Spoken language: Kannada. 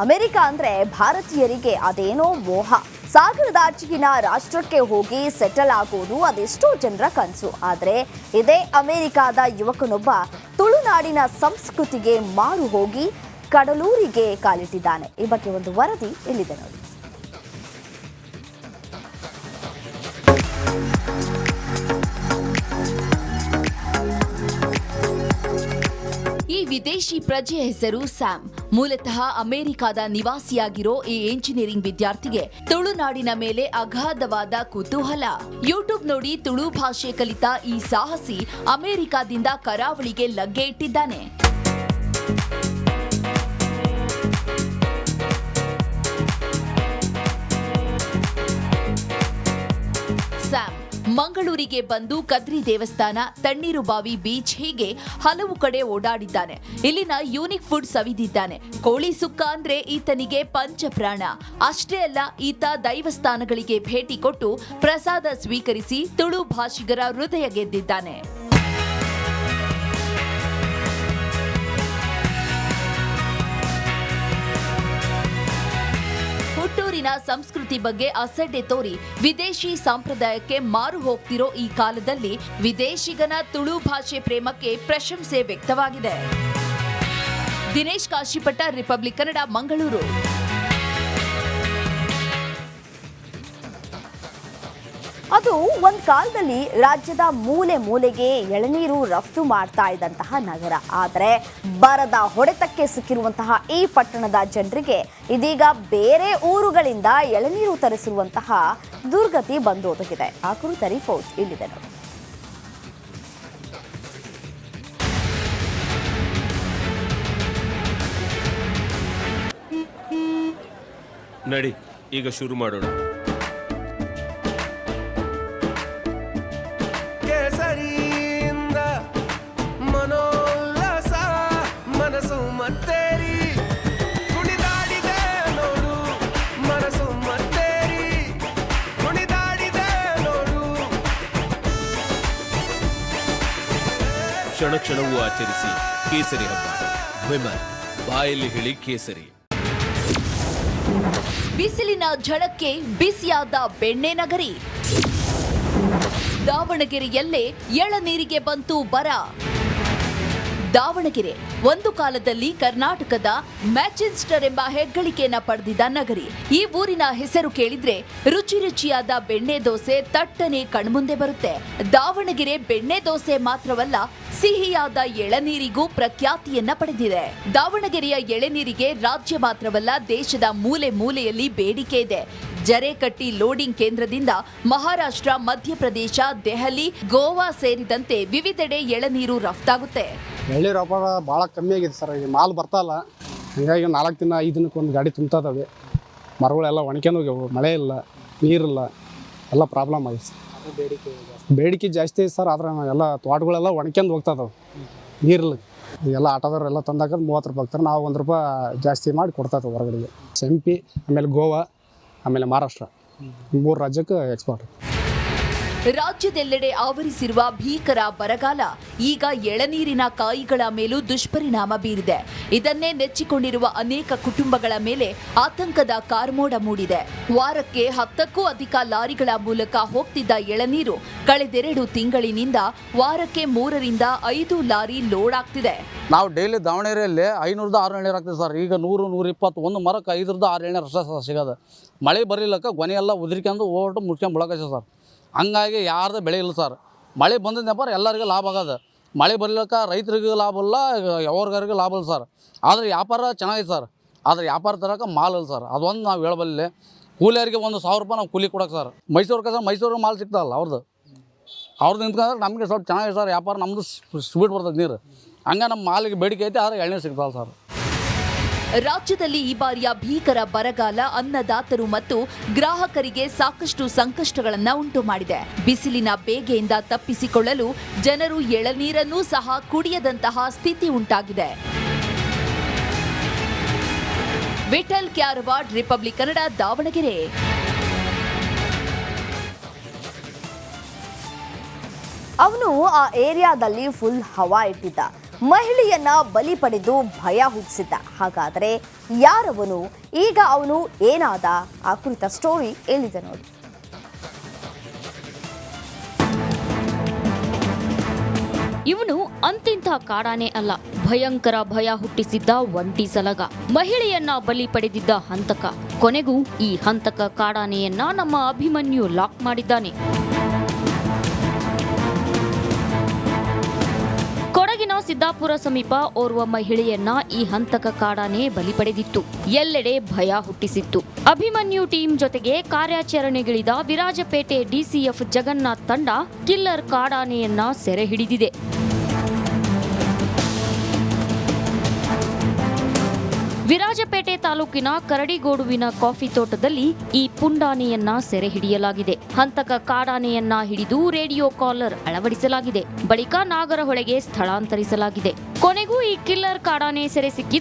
ಅಮೆರಿಕ ಅಂದ್ರೆ ಭಾರತೀಯರಿಗೆ ಅದೇನೋ ಮೋಹ. ಸಾಗರದಾಚೆಗಿನ ರಾಷ್ಟ್ರಕ್ಕೆ ಹೋಗಿ ಸೆಟಲ್ ಆಗೋದು ಅದೆಷ್ಟೋ ಜನರ ಕನಸು. ಆದರೆ ಇದೇ ಅಮೆರಿಕಾದ ಯುವಕನೊಬ್ಬ ತುಳುನಾಡಿನ ಸಂಸ್ಕೃತಿಗೆ ಮಾರು ಹೋಗಿ ಕಡಲೂರಿಗೆ ಕಾಲಿಟ್ಟಿದ್ದಾನೆ. ಈ ಬಗ್ಗೆ ಒಂದು ವರದಿ ಇಲ್ಲಿದೆ ನೋಡಿ. ಈ ವಿದೇಶಿ ಪ್ರಜೆಯ ಹೆಸರು ಸ್ಯಾಮ್. ಮೂಲತಃ ಅಮೆರಿಕದ ನಿವಾಸಿಯಾಗಿರೋ ಈ ಎಂಜಿನಿಯರಿಂಗ್ ವಿದ್ಯಾರ್ಥಿಗೆ ತುಳುನಾಡಿನ ಮೇಲೆ ಅಗಾಧವಾದ ಕುತೂಹಲ. ಯೂಟ್ಯೂಬ್ ನೋಡಿ ತುಳು ಭಾಷೆ ಕಲಿತ ಈ ಸಾಹಸಿ ಅಮೆರಿಕದಿಂದ ಕರಾವಳಿಗೆ ಲಗ್ಗೆ ಇಟ್ಟಿದ್ದಾನೆ. ಸ್ಯಾಮ್ ಮಂಗಳೂರಿಗೆ ಬಂದು ಕದ್ರಿ ದೇವಸ್ಥಾನ, ತಣ್ಣೀರುಬಾವಿ ಬೀಚ್ ಹೀಗೆ ಹಲವು ಕಡೆ ಓಡಾಡಿದ್ದಾನೆ. ಇಲ್ಲಿನ ಯೂನಿಕ್ ಫುಡ್ ಸವಿದಿದ್ದಾನೆ. ಕೋಳಿ ಸುಕ್ಕ ಅಂದ್ರೆ ಈತನಿಗೆ ಪಂಚಪ್ರಾಣ. ಅಷ್ಟೇ ಅಲ್ಲ, ಈತ ದೈವಸ್ಥಾನಗಳಿಗೆ ಭೇಟಿ ಕೊಟ್ಟು ಪ್ರಸಾದ ಸ್ವೀಕರಿಸಿ ತುಳು ಭಾಷಿಗರ ಹೃದಯ ಗೆದ್ದಿದ್ದಾನೆ. ಹುಟ್ಟೂರಿನ ಸಂಸ್ಕೃತಿ ಬಗ್ಗೆ ಅಸಡ್ಡೆ ತೋರಿ ವಿದೇಶಿ ಸಂಪ್ರದಾಯಕ್ಕೆ ಮಾರು ಹೋಗ್ತಿರೋ ಈ ಕಾಲದಲ್ಲಿ ವಿದೇಶಿಗನ ತುಳು ಭಾಷೆ ಪ್ರೇಮಕ್ಕೆ ಪ್ರಶಂಸೆ ವ್ಯಕ್ತವಾಗಿದೆ. ದಿನೇಶ್ ಕಾಶಿಪಟ್ಟ, ರಿಪಬ್ಲಿಕ್ ಕನ್ನಡ, ಮಂಗಳೂರು. ಅದು ಒಂದು ಕಾಲದಲ್ಲಿ ರಾಜ್ಯದ ಮೂಲೆ ಮೂಲೆಗೆ ಎಳನೀರು ರಫ್ತು ಮಾಡ್ತಾ ಇದ್ದಂತಹ ನಗರ. ಆದರೆ ಬರದ ಹೊಡೆತಕ್ಕೆ ಸಿಕ್ಕಿರುವಂತಹ ಈ ಪಟ್ಟಣದ ಜನರಿಗೆ ಇದೀಗ ಬೇರೆ ಊರುಗಳಿಂದ ಎಳನೀರು ತರಿಸಿರುವಂತಹ ದುರ್ಗತಿ ಬಂದೊದಗಿದೆ. ಆ ಕುರಿತ ರಿಪೋರ್ಟ್ ಇಲ್ಲಿದೆ ನೋಡಿ. ನಡಿ, ಈಗ ಶುರು ಮಾಡೋಣ. ಕ್ಷಣ ಕ್ಷಣವೂ ಆಚರಿಸಿ ಕೇಸರಿ ಹಬ್ಬ. ವಿಮಲ್, ಬಾಯಲ್ಲಿ ಹೇಳಿ ಕೇಸರಿ. ಬಿಸಿಲಿನ ಝಳಕ್ಕೆ ಬಿಸಿಯಾದ ಬೆಣ್ಣೆ ನಗರಿ. ದಾವಣಗೆರೆಯಲ್ಲೇ ಎಳನೀರಿಗೆ ಬಂತು ಬರ. ದಾವಣಗೆರೆ ಒಂದು ಕಾಲದಲ್ಲಿ ಕರ್ನಾಟಕದ ಮ್ಯಾಚೆಸ್ಟರ್ ಎಂಬ ಹೆಗ್ಗಳಿಕೆಯನ್ನ ಪಡೆದಿದ್ದ ನಗರಿ. ಈ ಊರಿನ ಹೆಸರು ಕೇಳಿದ್ರೆ ರುಚಿ ರುಚಿಯಾದ ಬೆಣ್ಣೆ ದೋಸೆ ತಟ್ಟನೆ ಕಣ್ಮುಂದೆ ಬರುತ್ತೆ. ದಾವಣಗೆರೆ ಬೆಣ್ಣೆ ದೋಸೆ ಮಾತ್ರವಲ್ಲ, ಸಿಹಿಯಾದ ಎಳನೀರಿಗೂ ಪ್ರಖ್ಯಾತಿಯನ್ನ ಪಡೆದಿದೆ. ದಾವಣಗೆರೆಯ ಎಳನೀರಿಗೆ ರಾಜ್ಯ ಮಾತ್ರವಲ್ಲ, ದೇಶದ ಮೂಲೆ ಮೂಲೆಯಲ್ಲಿ ಬೇಡಿಕೆ ಇದೆ. ಜರೇಕಟ್ಟಿ ಲೋಡಿಂಗ್ ಕೇಂದ್ರದಿಂದ ಮಹಾರಾಷ್ಟ್ರ, ಮಧ್ಯಪ್ರದೇಶ, ದೆಹಲಿ, ಗೋವಾ ಸೇರಿದಂತೆ ವಿವಿಧೆಡೆ ಎಳನೀರು ರಫ್ತಾಗುತ್ತೆ. ಎಳ್ನೀರು ವ್ಯಾಪಾರ ಭಾಳ ಕಮ್ಮಿ ಆಗಿದೆ ಸರ್. ಈಗ ಮಾಲ್ ಬರ್ತಾಯಿಲ್ಲ, ಹೀಗಾಗಿ 4 ದಿನ 5 ದಿನಕ್ಕೆ ಒಂದು ಗಾಡಿ ತುಂಬ್ತದವೆ. ಮರಗಳೆಲ್ಲ ಒಣಕ್ಯನೂ ಹೋಗ್ಯಾವು, ಮಳೆ ಇಲ್ಲ, ನೀರಿಲ್ಲ, ಎಲ್ಲ ಪ್ರಾಬ್ಲಮ್ ಆಗಿದೆ ಸರ್. ಬೇಡಿಕೆ ಜಾಸ್ತಿ ಐತೆ ಸರ್. ಆದ್ರೆ ಎಲ್ಲ ತೋಟಗಳೆಲ್ಲ ಒಣಕ್ಯಂದು ಹೋಗ್ತದವೆ, ನೀರಿಲ್ಲ. ಎಲ್ಲ ಆಟೋದವರೆಲ್ಲ ತಂದಾಗ 30 ರೂಪಾಯಿ ಆಗ್ತಾರೆ. ನಾವು 1 ರೂಪಾಯಿ ಜಾಸ್ತಿ ಮಾಡಿ ಕೊಡ್ತಾಯಿದ್ದೇವೆ ಹೊರಗಡೆಗೆ. MP, ಆಮೇಲೆ ಗೋವಾ, ಆಮೇಲೆ ಮಹಾರಾಷ್ಟ್ರ, 3 ರಾಜ್ಯಕ್ಕೆ ಎಕ್ಸ್ಪೋರ್ಟ್. ರಾಜ್ಯದೆಲ್ಲೆಡೆ ಆವರಿಸಿರುವ ಭೀಕರ ಬರಗಾಲ ಈಗ ಎಳನೀರಿನ ಕಾಯಿಗಳ ಮೇಲೂ ದುಷ್ಪರಿಣಾಮ ಬೀರಿದೆ. ಇದನ್ನೇ ನೆಚ್ಚಿಕೊಂಡಿರುವ ಅನೇಕ ಕುಟುಂಬಗಳ ಮೇಲೆ ಆತಂಕದ ಕಾರ್ಮೋಡ ಮೂಡಿದೆ. ವಾರಕ್ಕೆ 10ಕ್ಕೂ ಅಧಿಕ ಲಾರಿಗಳ ಮೂಲಕ ಹೋಗ್ತಿದ್ದ ಎಳನೀರು ಕಳೆದೆರಡು ತಿಂಗಳಿನಿಂದ ವಾರಕ್ಕೆ 3 ರಿಂದ 5 ಲಾರಿ ಲೋಡ್ ಆಗ್ತಿದೆ. ನಾವು ಡೈಲಿ ದಾವಣಗೆರೆಯಲ್ಲಿ 500 600 ಎಳ್ನೀರು ಆಗ್ತದೆ ಸರ್. ಈಗ 100 120 ಒಂದು ಮರಕ್ಕೆ 5 ರಿಂದ 6 ಎಳ್ನೀರು ಅಷ್ಟೇ ಸಿಗೋದು. ಮಳೆ ಬರಲಿಲ್ಲಕ್ಕ ಗೊನೆ ಎಲ್ಲ ಉದುರಿಕೊಂಡು ಓಟು ಮುಚ್ಕೊಂಡು ಬಿಡೋಕೆ ಸರ್. ಹಂಗಾಗಿ ಯಾರ್ದು ಬೆಳೆ ಇಲ್ಲ ಸರ್. ಮಳೆ ಬಂದಿದ್ದಪ್ಪ ಎಲ್ಲರಿಗೂ ಲಾಭ ಆಗೋದು. ಮಳೆ ಬರಲಿಕ್ಕ ರೈತರಿಗೂ ಲಾಭ ಇಲ್ಲ, ಯಾವ್ರಿಗೂ ಲಾಭ ಇಲ್ಲ ಸರ್. ಆದರೆ ವ್ಯಾಪಾರ ಚೆನ್ನಾಗಿದೆ ಸರ್. ಆದರೆ ವ್ಯಾಪಾರ ತರೋಕೆ ಮಾಲ್ ಇಲ್ಲ ಸರ್. ಅದೊಂದು ನಾವು ಹೇಳಬಲ್ಲಿ. ಕೂಲಿಯರಿಗೆ 1,000 ರೂಪಾಯಿ ನಾವು ಕೂಲಿ ಕೊಡೋಕೆ ಸರ್. ಮೈಸೂರಿಗೆ ಮಾಲ್ ಸಿಗ್ತಾವಲ್ಲ ಅವ್ರದ್ದು ನಿಂತ್ಕೊಂಡ್ರೆ ನಮಗೆ ಸ್ವಲ್ಪ ಚೆನ್ನಾಗಿದೆ ಸರ್. ವ್ಯಾಪಾರ ನಮ್ಮದು ಸ್ಪೀಡ್ ಬರ್ತದೆ ನೀರು. ಹಂಗೆ ನಮ್ಮ ಮಾಲಿಗೆ ಬೇಡಿಕೆ ಐತೆ, ಆದರೆ ಎಳ್ನೀರು ಸಿಗ್ತಾವಲ್ಲ ಸರ್. ರಾಜ್ಯದಲ್ಲಿ ಈ ಬಾರಿಯ ಭೀಕರ ಬರಗಾಲ ಅನ್ನದಾತರು ಮತ್ತು ಗ್ರಾಹಕರಿಗೆ ಸಾಕಷ್ಟು ಸಂಕಷ್ಟಗಳನ್ನು ಉಂಟು ಮಾಡಿದೆ. ಬಿಸಿಲಿನ ಬೇಗೆಯಿಂದ ತಪ್ಪಿಸಿಕೊಳ್ಳಲು ಜನರು ಎಳನೀರನ್ನೂ ಸಹ ಕುಡಿಯದಂತಹ ಸ್ಥಿತಿ ಉಂಟಾಗಿದೆ. ವಿಠಲ್ ಕ್ಯಾರವಾಡ್, ರಿಪಬ್ಲಿಕ್ ಕನ್ನಡ, ದಾವಣಗೆರೆ. ಅವನು ಆ ಏರಿಯಾದಲ್ಲಿ ಫುಲ್ ಹವಾ ಇಟ್ಟಿದ್ದ. ಮಹಿಳೆಯನ್ನ ಬಲಿ ಪಡೆದು ಭಯ ಹುಟ್ಟಿಸಿದ್ದ. ಹಾಗಾದರೆ ಯಾರವನು, ಈಗ ಅವನು ಏನಾದ, ಆ ಕುರಿತ ಸ್ಟೋರಿ ಎಲ್ಲಿದೆ ನೋಡಿ. ಇವನು ಅಂತಿಂಥ ಕಾಡಾನೆ ಅಲ್ಲ, ಭಯಂಕರ ಭಯ ಹುಟ್ಟಿಸಿದ್ದ ಒಂಟಿ ಸಲಗ, ಮಹಿಳೆಯನ್ನ ಬಲಿ ಪಡೆದಿದ್ದ ಹಂತಕ. ಕೊನೆಗೂ ಈ ಹಂತಕ ಕಾಡಾನೆಯನ್ನ ನಮ್ಮ ಅಭಿಮನ್ಯು ಲಾಕ್ ಮಾಡಿದ್ದಾನೆ. ಕೊಡಗಿನ ಸಿದ್ದಾಪುರ ಸಮೀಪ ಓರ್ವ ಮಹಿಳೆಯನ್ನ ಈ ಹಂತಕ ಕಾಡಾನೆ ಬಲಿ ಪಡೆದಿತ್ತು. ಎಲ್ಲೆಡೆ ಭಯ ಹುಟ್ಟಿಸಿತ್ತು. ಅಭಿಮನ್ಯು ಟೀಮ್ ಜೊತೆಗೆ ಕಾರ್ಯಾಚರಣೆಗಿಳಿದ ವಿರಾಜಪೇಟೆ ಡಿಸಿಎಫ್ ಜಗನ್ನಾಥ್ ತಂಡ ಕಿಲ್ಲರ್ ಕಾಡಾನೆಯನ್ನ ಸೆರೆ ಹಿಡಿದಿದೆ. ವಿರಾಜಪೇಟೆ ತಾಲೂಕಿನ ಕರಡಿಗೋಡುವಿನ ಕಾಫಿ ತೋಟದಲ್ಲಿ ಈ ಪುಂಡಾನೆಯನ್ನ ಸೆರೆ ಹಿಡಿಯಲಾಗಿದೆ. ಹಂತಕ ಕಾಡಾನೆಯನ್ನ ಹಿಡಿದು ರೇಡಿಯೋ ಕಾಲರ್ ಅಳವಡಿಸಲಾಗಿದೆ. ಬಳಿಕ ನಾಗರಹೊಳೆಗೆ ಸ್ಥಳಾಂತರಿಸಲಾಗಿದೆ. ಕೊನೆಗೂ ಈ ಕಿಲ್ಲರ್ ಕಾಡಾನೆ ಸೆರೆ ಸಿಕ್ಕಿದ್ದು